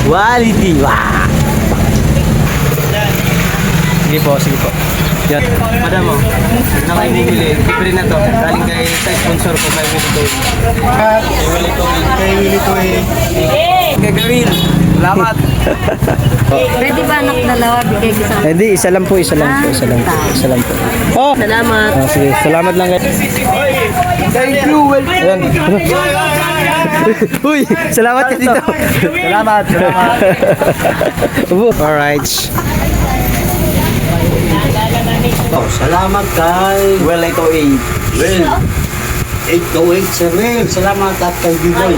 Quality. Wow. Sige po, sige po. Yan. Madam mo, nakainigili. Libre na to. Galing kay sa sponsor ko kay Willie Toy. Kay Willie Toy. Kay Gawin. Salamat. Pwede ba anak dalawa bigay ko sa... Hindi, isa lang po. Isa lang po. Oh! Salamat. Sige, salamat lang kayo. Thank you. Ayan. Uy, salamat ka dito. Salamat. Alright. Salamat kay Well, ito eh. Will 828 Sir Will. Salamat at kay Biboy.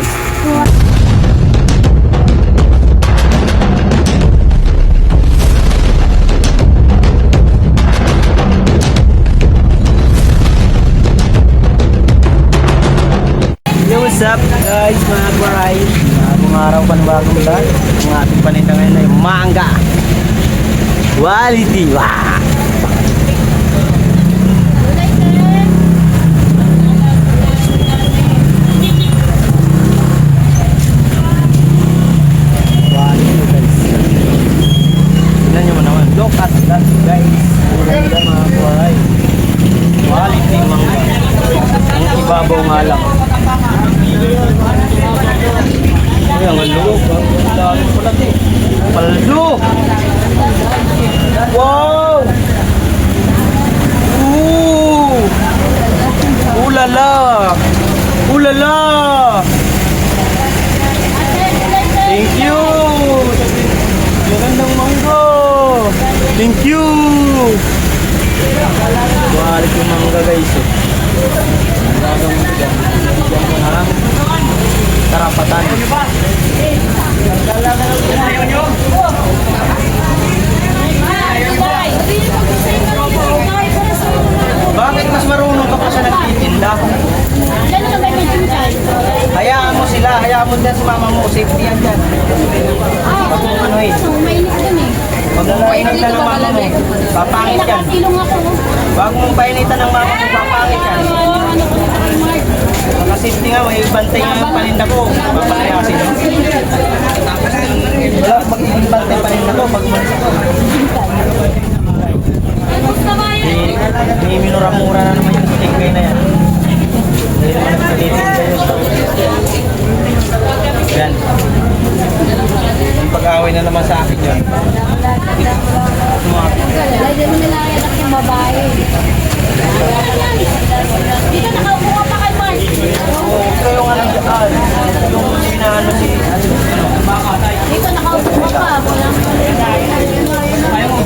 Yo, what's up guys, mga baray? Mga araw pa ng bagong vlog. Ang ating paninda ngayon ay mangga. Quality. Wow. Look at that guys. Ganda mga kuwaray. Quality mangga. Ang ibabaw nga lang. Ay, ang loob. Ang dami pala ito. Paldo! Wow! Ooh! Ulala! Ulala! Thank you! Magandang mangga! Thank you! Balik yung mangga guys. Karapatan. Bakit mas marunong ka pa sa nagtitinda? Hayaan mo sila, hayaan mo dyan si mama mo, safety yan dyan. Pag mo ano eh. Pag mong painitan ng mama mo, papangit yan. Pag mong painitan ng mama mo, papangit yan. Safety nga, may bantay nga yung paninda ko. Papalayasin. Wala, magiging bantay paninda ko. May minura-mura na naman yung tingkay na yan. Hindi naman nagpalitin kayo. Yan. Yung pag-away na naman sa akin yan. Lagyan mo nila anak yung babae. Dito nakaupo ka pa kay Mark. Oo, kayo nga lang dyan. Yung sinaano si... Dito nakaupo ka pa. Walang Ayaw mo.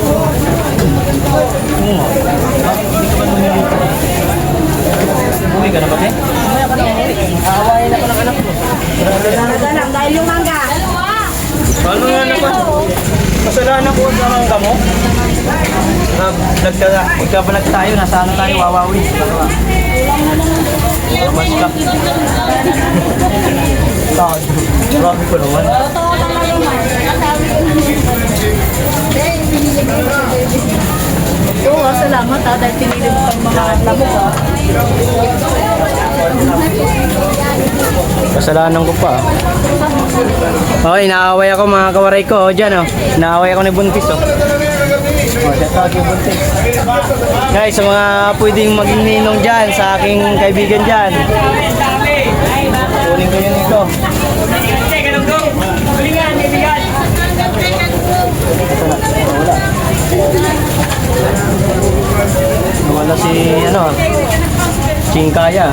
Bakit hindi ka ba lumilito? Uwi ka na ba, eh? Aawain ako ng anak mo. Nagalang dahil yung mangga. Paano nga naman? Kasalanan ko sa mangga mo? Magkabalag tayo, nasa ano tayo, wawawi. Mas ka. Grabe ko naman. Oo, salamat ha, dahil pinili mo pang mga labo ha. Kasalanan ko pa. Okay, inaaway ako mga kawaray ko. Diyan oh. Inaaway ako ni Buntis oh. Buntis. Guys, sa mga pwedeng maging ninong dyan, sa aking kaibigan dyan. Kunin ko yun ito. Nawala si ano, Chingkaya.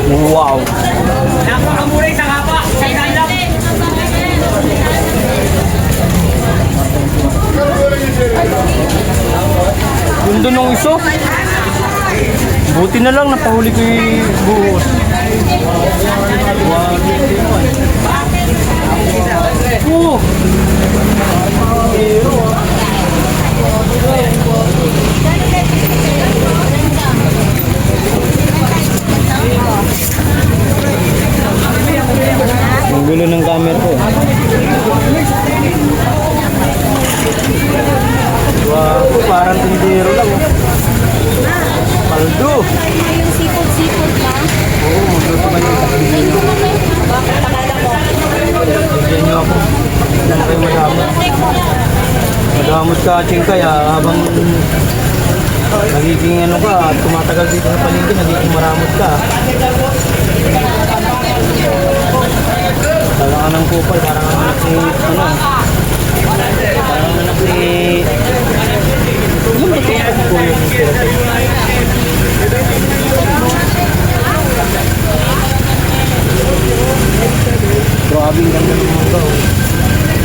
Wow. Napakamura isang hapa. Sa ilang. Gundo nung iso. Buti na lang napahuli ko yung buhos. Oh. Ang gulo ng camera ko. Do. Yung seafood na. Oo, magluto kayo. Thank you naman. Bakit pangalan mo? Bigyan niyo ako. Yan kayo madamot. Madamot ka, Ching, kaya habang nagiging ano ka, tumatagal dito sa paligid, nagiging maramot ka. Parang ka ng kupal, parang anak ni, ano, parang anak ni, ano ba ito yung kuya ng sirate? Grabing ganda ng mangga, oh.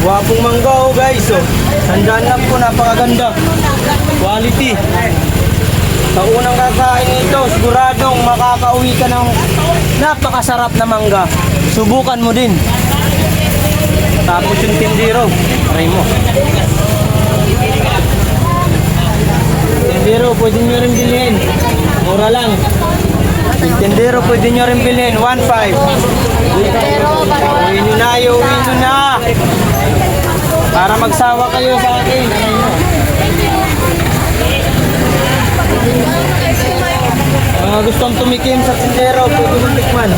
Wapong mangga, oh, guys, oh. Sandaan lang po, napakaganda. Quality. Sa unang kakain nito, siguradong makakauwi ka ng napakasarap na mangga. Subukan mo din. Tapos yung tindero, aray mo. Tindero, pwede nyo rin bilhin. Mura lang. Tindero, pwede nyo rin bilhin. 1.5. Uwi nyo na, uwi nyo na. Para magsawa kayo sa akin. Aray mo. Mga gustong tumikim sa tindero, pwede mong tikman.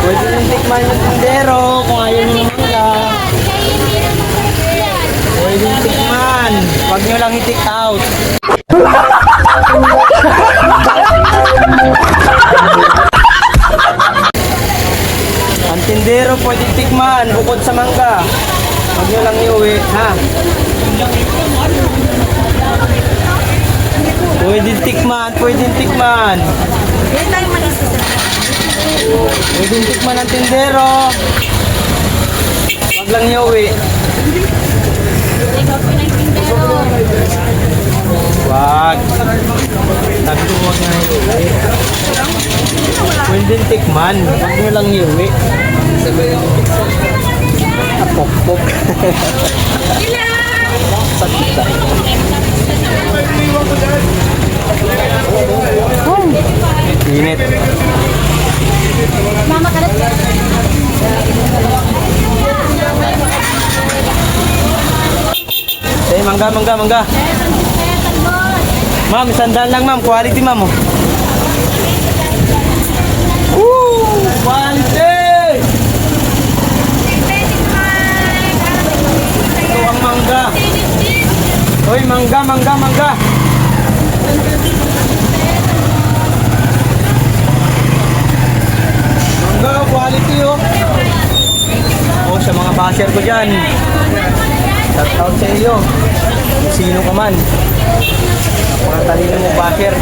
Pwede mong tikman yung tindero kung ayaw nyo ng mangga. Pwede mong tikman. Huwag nyo lang i-take out. Ang tindero pwede tikman bukod sa mangga. Huwag nyo lang iuwi, ha? Pwede tikman, pwede tikman. Pwede tikman ang tindero. Huwag lang iuwi. Wag. Sabi ko huwag nga iuwi. Pwede tikman, huwag nyo lang iuwi. Apok-pok. Sakit ka. Init. Mama, kalat ka. Eh, mangga, mangga, mangga. Ma'am, sandal lang ma'am. Quality ma'am. Oh. Quality! Ito ang mangga. Hoy, mangga, mangga, mangga. Mangga, quality oh. Oh, sa mga basher ko dyan. Shout out sa iyo. Kung sino ka man. Mga talino mo basher.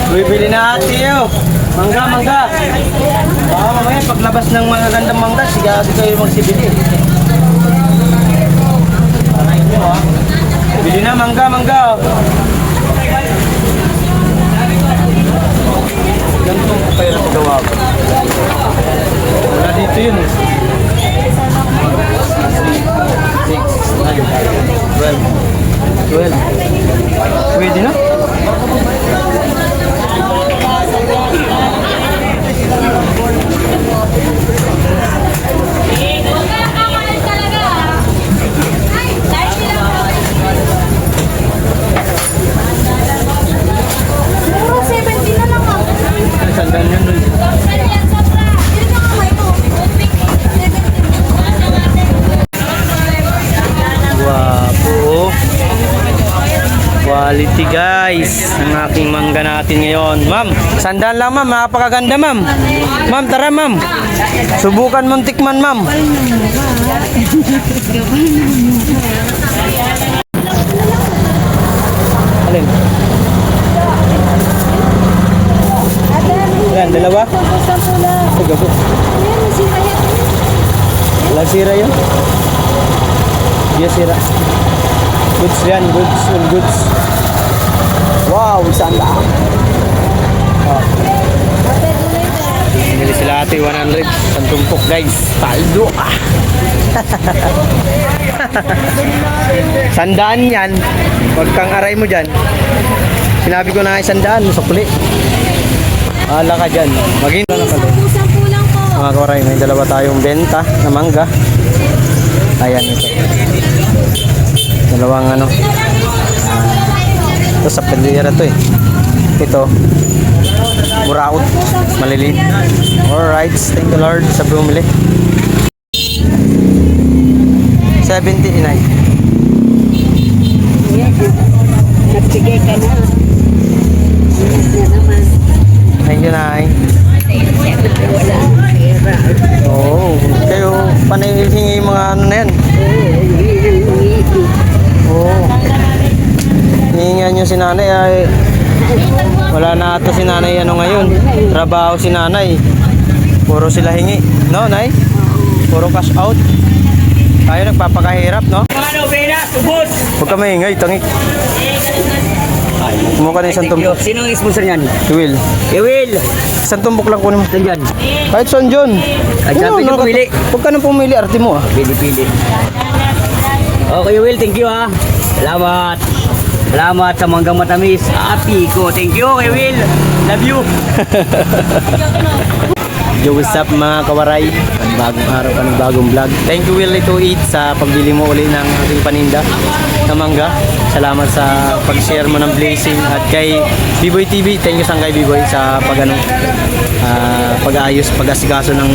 Bibili na ate yo. Mangga, mangga. Baka mamaya paglabas ng mga gandang mangga, sigado kayo magsibili. Aray nyo ha. Bili na mangga, mangga. Ganito ko kayo na gawa ko. Wala dito yun eh. 6, 9, 12. 12. Pwede na? Puro 70 na lang ako. Sandal yun doon. Guwapo. Quality guys, ang aking mangga natin ngayon. Ma'am, sandaan lang ma'am, napakaganda ma'am. Ma'am, tara ma'am. Subukan mong tikman ma'am. Alin? Yan, dalawa? Ay, gago. Wala sira yun? Yes, sira. Goods yan, goods, all goods. Wow, saan na? Oh. Pinili sila ate, 100. Isang tumpok guys. Paldo ah. Sandaan yan. Huwag kang aray mo dyan. Sinabi ko na sandaan, sukli. Ala ka dyan. Maging na pala. Mga kawaray, may dalawa tayong benta na mangga. Ayan ito. Dalawang ano. Ito sa pendera to eh. Ito. Muraot. Maliliit. Alright. Thank you Lord sa bumili. 79. Nagbigay ka na. Thank you, Nay. Wala. Oo. Kayo, panay hingi mga ano na yan. Oo. Hihingan nyo si nanay ay wala na ata si nanay ano ngayon. Trabaho si nanay. Puro sila hingi. No, Nay? Puro cash out. Tayo nagpapakahirap, no? Ano, Bena? Subod! Huwag ka maingay, tangik. Kumuha ka na isang tumbok. Sino ang sponsor niyan? Will. Will! Isang tumbok lang kunin mo. Saan dyan? Kahit saan dyan. Kahit saan, pwede pumili. Huwag ka nang pumili, arte mo ah. Pili-pili. Okay, Will. Thank you, ha. Salamat. Salamat sa manggang matamis. Api ko. Thank you, kay Will. Love you. Yo, what's up mga kawaray? Bagong araw pa ng bagong vlog. Thank you Will to eat sa pagbili mo uli ng aking paninda na mangga. Salamat sa pag-share mo ng blessing. At kay B-Boy TV, thank you sa kay B-Boy sa pag-ayos, pag-asikaso ng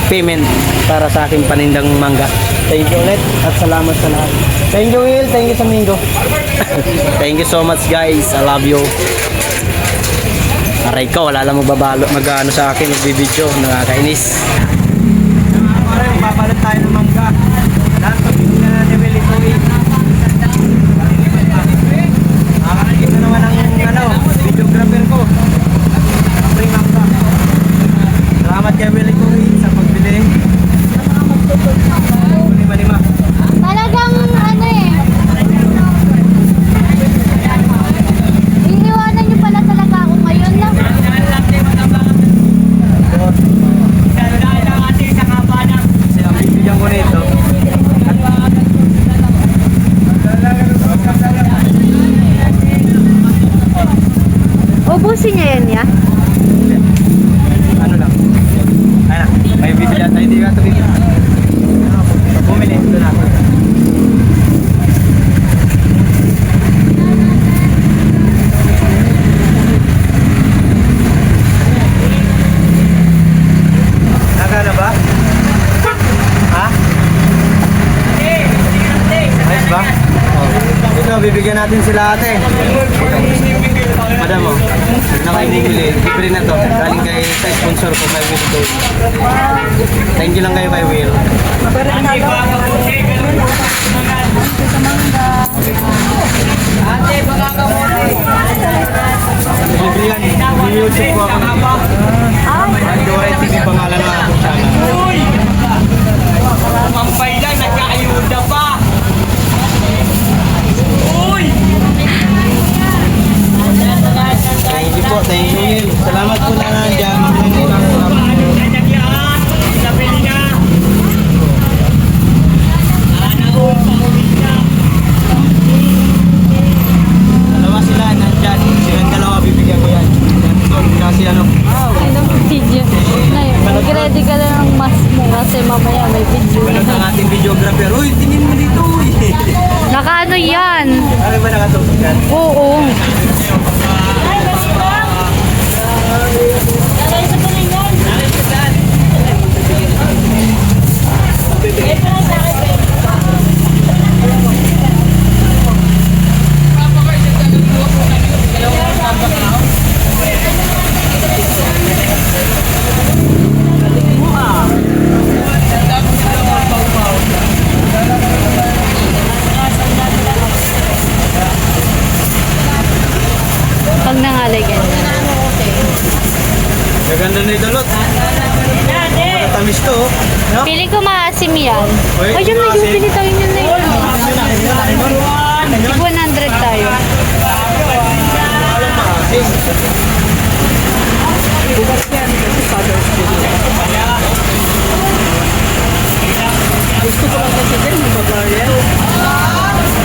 payment para sa aking panindang mangga. Thank you ulit at salamat sa lahat. Thank you Will, thank you sa Mingo. Thank you so much guys, I love you. Aray ko, wala lang mag-ano sa akin, magbibideo, nakakainis. Magpapalit tayo ng mangga. Lahat pag-ibig na natin may likuin. Nakakakita naman ang videographer ko. Bring mangga. Salamat kay Willie Kuhin sa pagbili. Lima-lima. Talagang ano eh. Iniwanan niyo pala talaga ako ngayon lang. Kasi ang bibigyan ko nito. Ubusin niya yan, ya? Ano lang. Ayun na. May bibili at hindi ka ito bibili. Bumili. Ito na. Nagana ba? Ha? Ayos ba? Oh. Ito, bibigyan natin sila ate. Madam mo, na kayo bumili. Libre na to. Galing kay sa sponsor ko kay Will to. Thank you lang kayo kay Will. Libre yan. YouTube ko ako. Andore TV pangalan na ako channel. Uy! Mampay lang, nagkaayuda pa. Uy! Thank you po, thank you Will. Salamat po na nandiyan. Nandiyan, nabili na. Dalawa sila nandiyan. Silang dalawa bibigyan ko yan. Kasi ano? Video. Nay, mag-ready ka Ganda na idolot. Matamis to, oh. No? Pili ko maasim yan. Uy, Ayun na maasim. yung pili tayo yun na yun. 100 tayo. Walang maasim.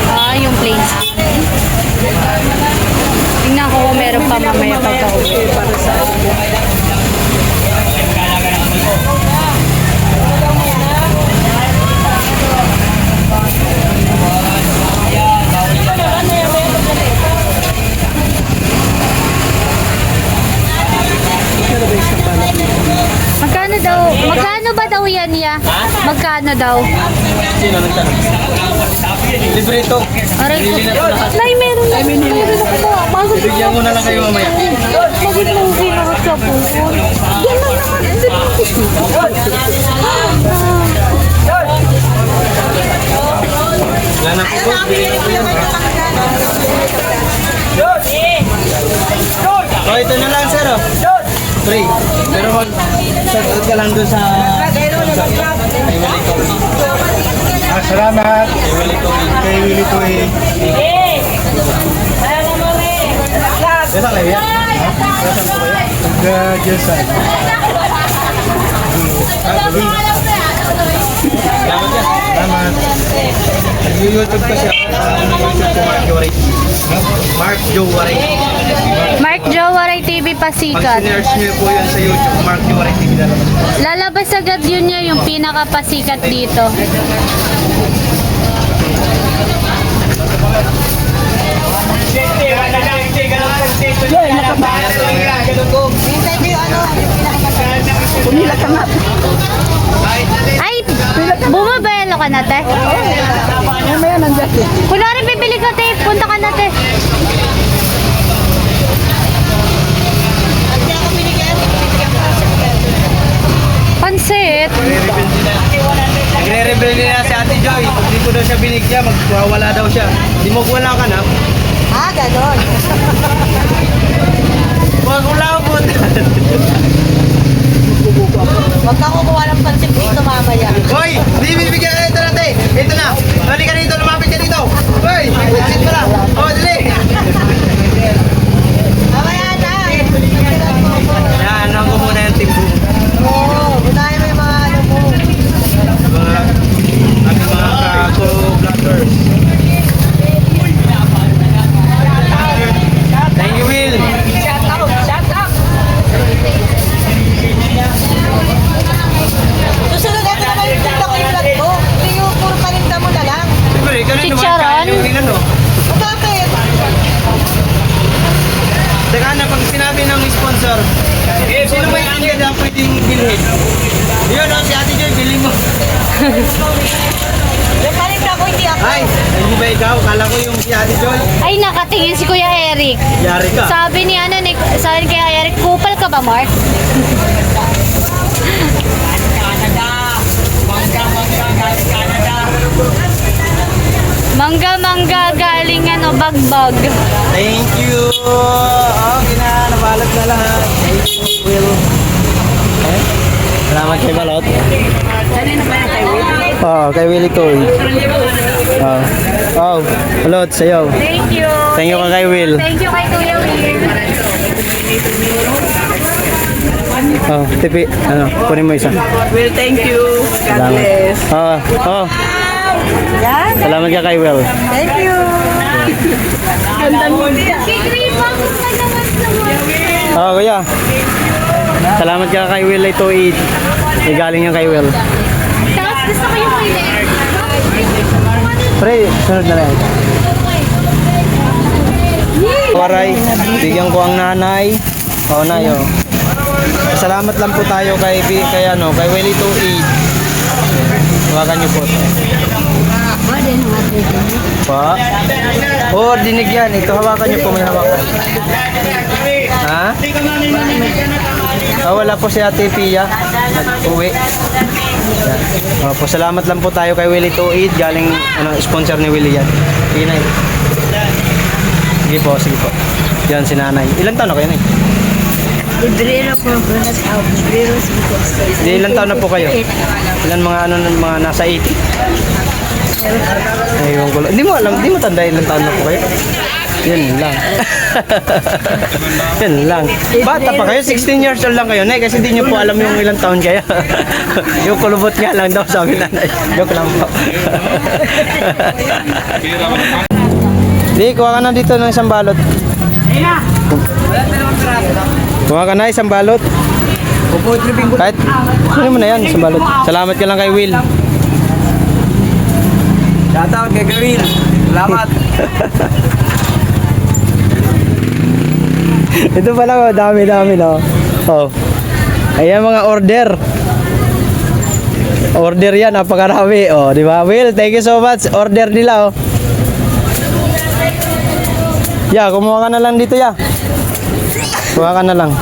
Ah, yung plain. Tingnan ko kung meron pa mamaya pagka-uwi. Magkano ba daw yan, ya? Magkano daw? Sino nagtanong? Libre ito. Aray ko. Bili na ito lahat. Nay, meron na. Meron ako ba? Bakit Bigyan ko na lang kayo mamaya. Bakit mo sinakot sa puso? Yan lang naman. Hindi mo Wala na po. Bili ko yan. Oh, ito na lang, sir. Oh. Free. Pero mag-shout out ka lang doon sa... Salamat. Kay Willie Toy. Desa kayo yan? Jason. Salamat yan. Salamat. Nag-YouTube ka siya. YouTube ko Mark Jowaray. Mark Jowaray. Mark Jowaray TV Pag Pasikat. sinerge niyo po yun sa YouTube, Mark Jowaray TV na lang. Lalabas agad yun niya yung pinakapasikat dito. Ay, bumabelo ka na, te? Kunwari bibili ka, te. Punta ka na, te. Pansit. Nagre-rebel na si Ate Joy. Hindi ko daw siya binigyan, magwawala daw siya. Di mo wala ka na. Ah, ganon. Wag wala po. Huwag kang kukuha ng pansit dito mamaya. Hoy, di bibigyan ka ito natin. Ito na. Balik ka dito, lumapit ka dito. Hoy, pansit pala. Oh, dali. Mamaya na. Yan, ang ko muna yung timbo. Oo, unahin mo yung mga ano mo. Ang mga ka-vloggers. Thank you, Will. Susunod ito naman yung tinda ko yung vlog ko. Hindi yung puro paninda mo na lang. Siyempre, kanina Chicharon? naman kain yung ano. Bakit? Teka na, pag sinabi ng sponsor, sino may tingin na pwedeng bilhin? Yun, no, si Ate Joy, bilhin mo. Yung paninda ko hindi ako. Ay, hindi ba ikaw? Kala ko yung si Ate Joy. Ay, nakatingin si Kuya Eric. Yari ka. Sabi ni ano, sabi ni Kuya Eric, kupal ka ba, Mark? Mangga galing ano, bagbag. Thank you. Oh, nabalot na lahat. Thank you, Will. Eh? Salamat kay Balot. Oh, kay Willie Toy. Oh, Balot, sa'yo. Thank you. Thank you kay Will. Thank you kay Kuya Will. Oh, tipi. Ano, kunin mo isa. Well, thank you. God Salamat. bless. Oh. Yan. Salamat ka kay Will. Thank you. Kikripang ka naman naman. Oh, kuya. Salamat ka kay Will ito galing yan kay Will. Tapos gusto ko yung Kuya Eric. Pre, sunod na lang. Waray, bigyan ko ang nanay. Oh, nay, oh. Salamat lang po tayo kay Will ito Hawakan niyo po. Pa? Oh, dinig yan. Ito hawakan niyo po, may hawakan. Ha? Ah, wala po si Ate Pia. Nag-uwi. Yan. Oh, po, salamat lang po tayo kay Willie Tuid. Galing sponsor ni Willie yan. Sige na. Sige po. Yan si nanay. Ilan taon na kayo na? Librero po, bonus out. Librero Di, ilang taon na po kayo? Ilan mga ano mga nasa 80? Ayun ko lang. Hindi mo alam, hindi mo tanda ilang taon na po kayo? Yun lang. Yun lang. Bata pa kayo, 16 years old lang kayo, Nay, kasi di nyo po alam yung ilang taon kayo. Yung kulubot nga lang daw sabi nanay. Joke lang po. Di, kuha ka na dito ng isang balot. Kuha ka na isang balot. Kahit, sino mo na yan, isang balot. Salamat ka lang kay Will. Shoutout kay Will. Salamat. Ito pala ko, dami-dami no. Oh. Ayan mga order. Order yan, napakarami. Oh, di ba? Will, thank you so much. Order nila oh. Ya, kumuha ka na lang dito ya. Kuha ka na lang.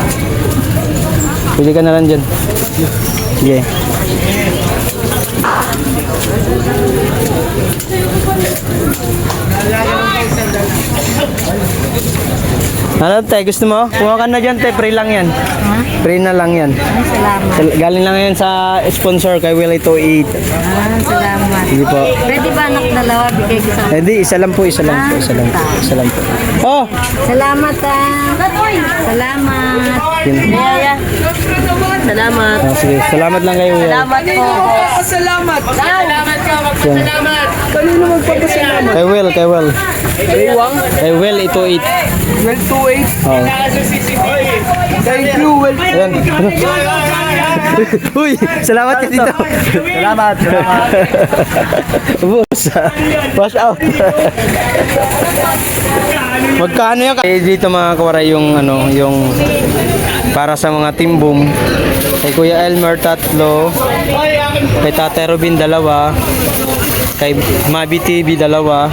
Pili ka na lang dyan. Sige. Ano te, gusto mo? Kuha ka na dyan te, free lang yan. Free na lang yan. Ay, salamat. Galing lang yan sa sponsor kay Willie to Eat. Salamat. Sige po. Pwede ba anak dalawa, bigay ko sa... Eh di, isa lang po. Isa lang po. Oh! Salamat Salamat. Yun. Salamat. Ah, sige, salamat lang kayo. Salamat po. Kay Will. Kay Will ito Eat. Well, 2-8. Oh. Thank you, Will. Ayan. Uy, salamat ka dito. Salamat. Boss, wash out. Magkano yan? Eh, dito mga kawaray yung ano, yung para sa mga timbong. Kay Kuya Elmer tatlo, kay Tatay Robin dalawa, kay Mabi TV dalawa,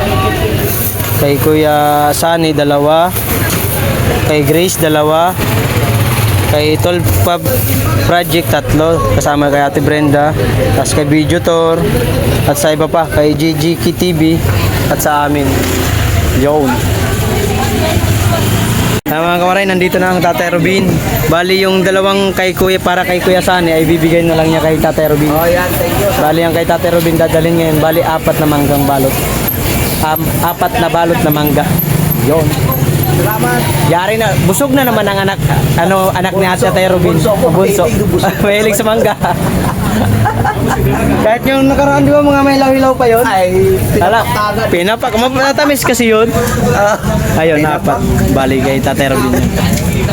kay Kuya Sunny dalawa, kay Grace dalawa, kay 12 Pub Project tatlo, kasama kay Ate Brenda, tapos kay Videotor, at sa iba pa, kay GGK TV, at sa amin. Yun. Mga kawaray, nandito na ang Tatay Robin. Bali yung dalawang kay Kuya para kay Kuya Sunny ay bibigay na lang niya kay Tatay Robin. Oh, yan. Thank you. Bali yung kay Tatay Robin dadalhin ngayon. Bali 4 na manggang balot. 4 na balot na mangga. Yun. Salamat. Yari na, busog na naman ang anak, anak ni Tatay Robin. Bunso. Mahilig sa mangga. Kahit yung nakaraan, di ba mga may ilaw-ilaw pa yun? Ay, Ala, pinapak. Matamis kasi yun. Ayun, 4. Bali kay Tatay Robin yan.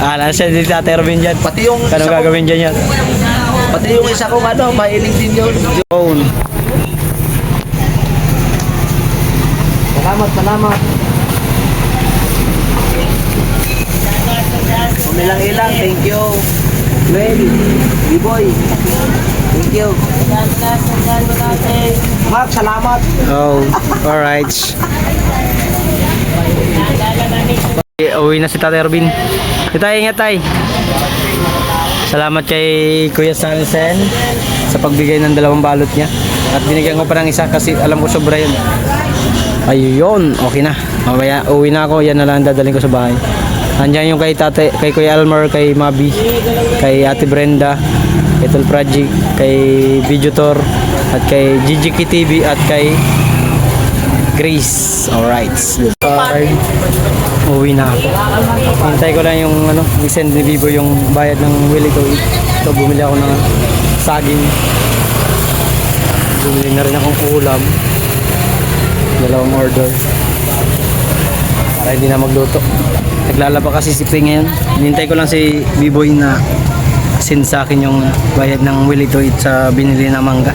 Ala siya di Tatay Robin dyan. Pati yung Anong gagawin dyan yan? Pati yung isa kong ano, mahilig din yun. Yun. Salamat. Umilang-ilang, thank you. Well, B-boy. Thank you. Mark, salamat. Oh, alright. Uwi na si Tatay Robin. Tay, ingat tay. Salamat kay Kuya Sansen sa pagbigay ng 2 balot niya. At binigyan ko pa ng isa kasi alam ko sobra yun. Ayun, okay na. Mamaya uwi na ako, yan na lang dadalhin ko sa bahay. Nandiyan yung kay Kuya Elmer, kay Mabi, kay Ate Brenda, kay Tol Project, kay Videotor, at kay GGK TV, at kay Grace. Alright. Uwi na ako. Hintay ko lang yung i-send ni Vivo yung bayad ng Willie to Eat. So bumili ako ng saging. Bumili na rin akong ulam. 2 order. Para hindi na magluto. Naglalaba kasi si Ping ngayon. Hinintay ko lang si B-Boy na send sa akin yung bayad ng Willie to Eat sa binili na mangga.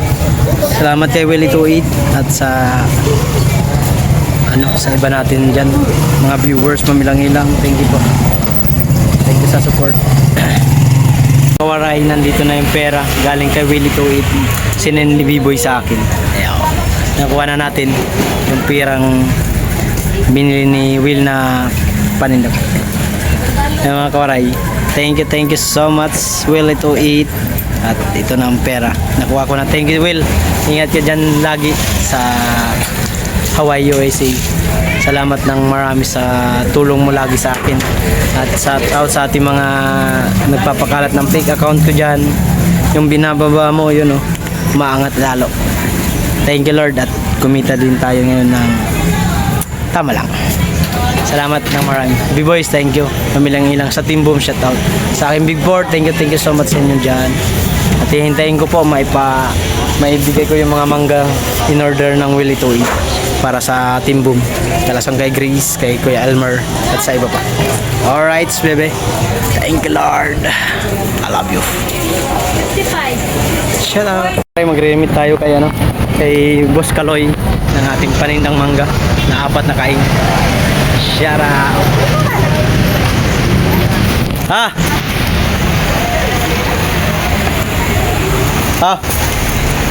Salamat kay Willie to Eat at sa sa iba natin dyan, mga viewers, mamilang-ilang. Thank you po. Thank you sa support. Kawaray, nandito na yung pera galing kay Willie to Eat. Sinend ni B-Boy sa akin. Ayaw. Nakuha na natin yung pirang binili ni Will na panindag. Mga kawaray, thank you so much Will to Eat. At ito na ang pera, nakuha ko na. Thank you Will, ingat ka dyan lagi sa Hawaii, USA. Salamat ng marami sa tulong mo lagi sa akin. At shout out sa ating mga nagpapakalat ng fake account ko dyan. Yung binababa mo, yun oh, umaangat lalo. Thank you Lord at kumita din tayo ngayon ng tama lang. Salamat ng marami. B-Boys, thank you. Kamilang-ilang sa Team Boom, shout out. Sa akin Big Four, thank you so much sa inyo dyan. At hihintayin ko po maibigay ko yung mga mangga in order ng Willie to eat para sa Team Boom. Kalasang kay Grace, kay Kuya Elmer at sa iba pa. Alright, bebe. Thank you Lord. I love you. 55. Shout out. Magre-remit tayo kay Boss Kaloy ng ating panindang mangga na 4 na kain. Shout out.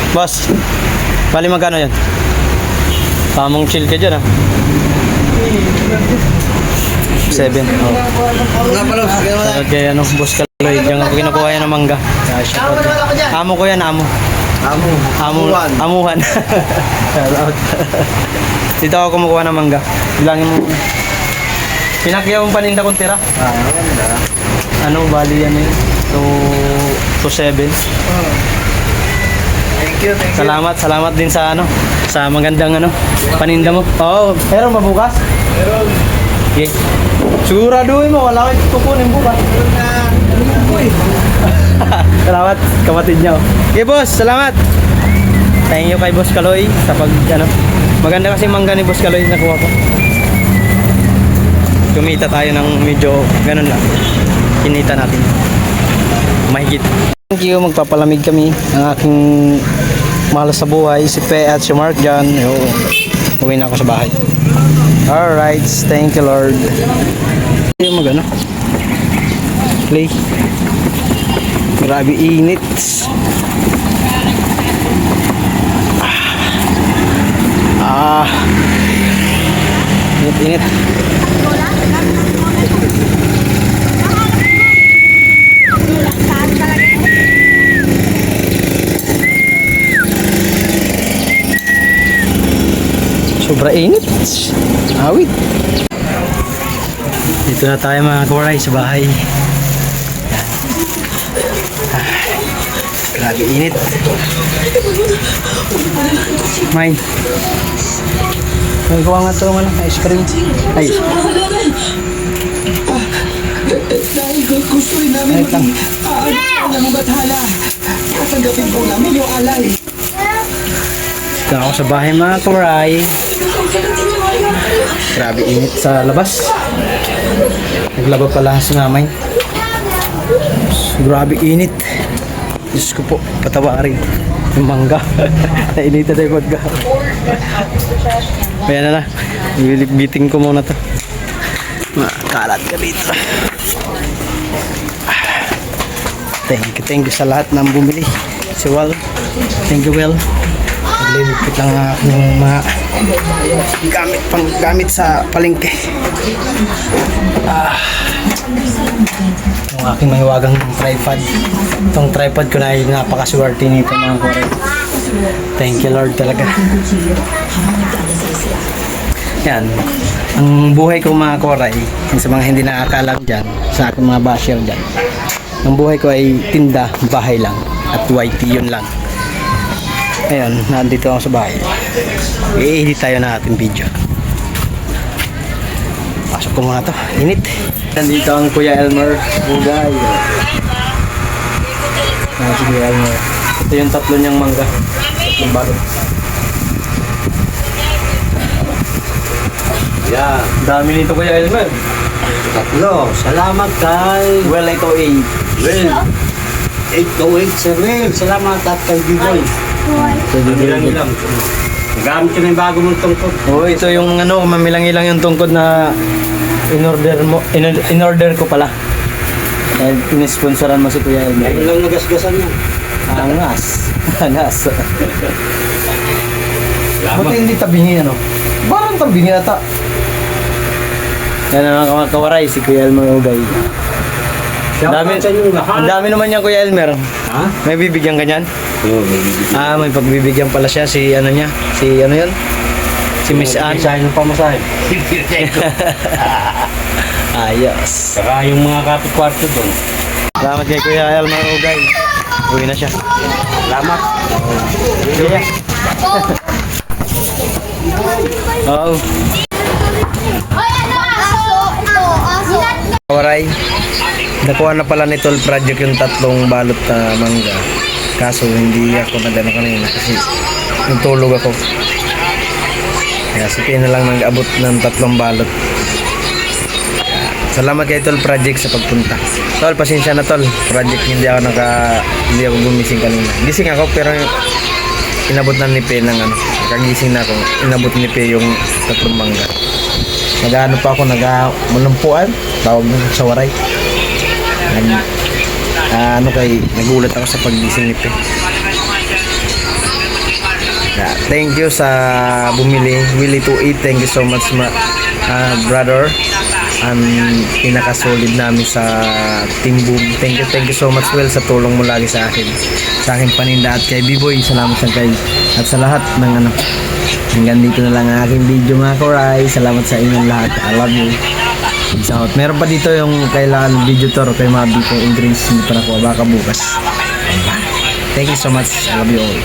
Boss, bali magkano yan? Tamang chill ka dyan 7. Oh. Okay, Boss Kaloy, diyan ako kinukuha yan ng mangga. Shout out. Amo ko yan, amo. Amuhan. Shout out. Dito ako kumukuha ng mangga. Bilangin mo. Pinakyaw mong paninda kong tira. Bali yan 2.7. Thank you. Salamat din sa sa magandang paninda mo. Oo, meron ba bukas? Meron. Okay. Siguraduhin mo, wala kayo kukunin bukas. Salamat, kapatid niya. Okay, boss, salamat. Thank you kay Boss Kaloy sa maganda kasi mangga ni Boss Kaloy nakuha ko. Kumita tayo ng medyo ganun lang. Kinita natin. Mahigit. Thank you, magpapalamig kami ng aking mahal sa buhay, si Pe at si Mark dyan. Uwi na ako sa bahay. Alright, thank you Lord. Yung play. Grabe init. Init. Sobra init. Awit. Dito na tayo mga kuwaray sa bahay. Grabe init. May gawa nga ito ice cream. Ay. Dahil gusto'y namin maging ng bathala. Tatanggapin po namin yung alay. Dito ako sa bahay mga kuray. Grabe init sa labas. Naglaba pala si mamay. Grabe init. Diyos ko po, patawarin. Yung mangga. Nainitan na yung mangga. Kaya na. Biting ko muna to. Makalat ka dito. Thank you sa lahat ng bumili. Si Wal. Thank you, Well. Naglilipit lang aking mga gamit sa palengke. Yung aking mahiwagang tripod. Itong tripod ko na ay napakaswerte nito mga kuray. Thank you Lord talaga. Yan. Ang buhay ko mga kuray, sa mga hindi nakakalam dyan, sa aking mga basher dyan, ang buhay ko ay tinda, bahay lang, at YT yun lang. Ngayon, nandito ako sa bahay. I-edit tayo na ating video. Pasok ko muna to. Init. Nandito ang Kuya Elmer. Bugay. Si Kuya Elmer. Ito yung 3 niyang mangga. 3 balot. Yeah. Dami nito Kuya Elmer. 3. Salamat kay Well, ito 8. Will. 808 Sir Will. Salamat at kay B-Boy. Ilang. Gamit ko na yung bago mong tungkod. Oh, ito yung mamilang-ilang yung tungkod na in-order ko pala. Dahil inisponsoran mo si Kuya Elmer. Ayun lang nagasgasan yan. Angas. Buti hindi tabingi Parang tabingi ata. Yan ang mga kawaray, si Kuya Elmer Ugay. Ang dami naman yan Kuya Elmer. Ha? May bibigyan ka niyan? Oo, may bibigyan. May pagbibigyan pala siya si yun? Si Si Miss Ann. Isahin ng pamasahe. Ayos. Saka yung mga kapit-kwarto doon. Salamat kay Kuya Al mga ugay. Uwi na siya. Salamat. Yeah. Oo. Waray. Nakuha na pala ni Tol Project yung 3 balot na mangga. Kaso hindi ako nagano kanina kasi natulog ako. Kaya si Pina lang nag-abot ng 3 balot. Salamat kay Tol Project sa pagpunta. Tol, pasensya na Tol. Project hindi ako gumising kanina. Gising ako pero inabot na ni Pe ng ano. Kagising na ako. Inabot ni Pe yung 3 mangga. Nag-ano pa ako, nag-malumpuan. Tawag na sa waray. Nagulat ako sa paggising ni Pe. Yeah, thank you sa bumili. Willie to eat. Thank you so much brother. Pinakasolid namin sa Team Boom. Thank you so much Will sa tulong mo lagi sa akin. Sa akin paninda at kay B-Boy. Salamat sa kay at sa lahat ng ano. Hanggang dito na lang ang aking video mga koray. Salamat sa inyong lahat. I love you. Peace out. Meron pa dito yung kailangan video tour kay Mabi kung Ingris. Hindi pa nakuha. Baka bukas. Thank you so much. I love you all.